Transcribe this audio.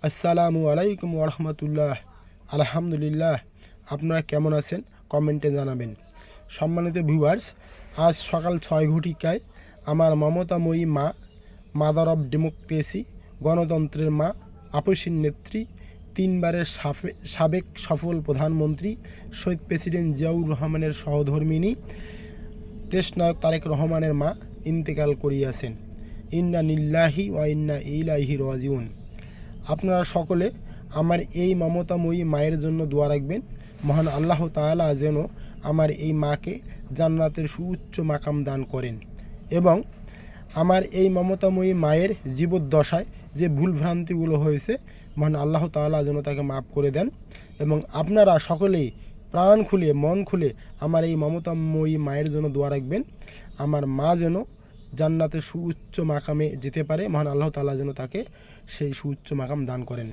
আসসালামু আলাইকুম ওরহমতুল্লাহ। আলহামদুলিল্লাহ। আপনারা কেমন আছেন কমেন্টে জানাবেন। সম্মানিত ভিউয়ার্স, আজ সকাল 6 ঘটিকায় আমার মমতাময়ী মা, মাদার অব ডেমোক্রেসি, গণতন্ত্রের মা, আপসীর নেত্রী, 3বারের সাবেক সফল প্রধানমন্ত্রী শহীদ প্রেসিডেন্ট জিয়াউর রহমানের সহধর্মিণী দেশনায়ক তারেক রহমানের মা ইন্তেকাল করিয়াছেন। ইন্না লিল্লাহি ওয়া ইন্না ইলাইহি রাজিউন। আপনারা সকলে আমার এই মমতাময়ী মায়ের জন্য দোয়া রাখবেন। মহান আল্লাহ তাআলা যেন আমার এই মাকে জান্নাতের সুউচ্চ মাকাম দান করেন এবং আমার এই মমতাময়ী মায়ের জীবদ্দশায় যে ভুলভ্রান্তিগুলো হয়েছে মহান আল্লাহ তাআলা যেন তাকে মাফ করে দেন। এবং আপনারা সকলেই প্রাণ খুলে মন খুলে আমার এই মমতাময়ী মায়ের জন্য দোয়া রাখবেন। আমার মা যেন জান্নাতের সুউচ্চ মাকামে যেতে পারে, মহান আল্লাহ তাআলা যেন তাকে সেই সুউচ্চ মাকাম দান করেন।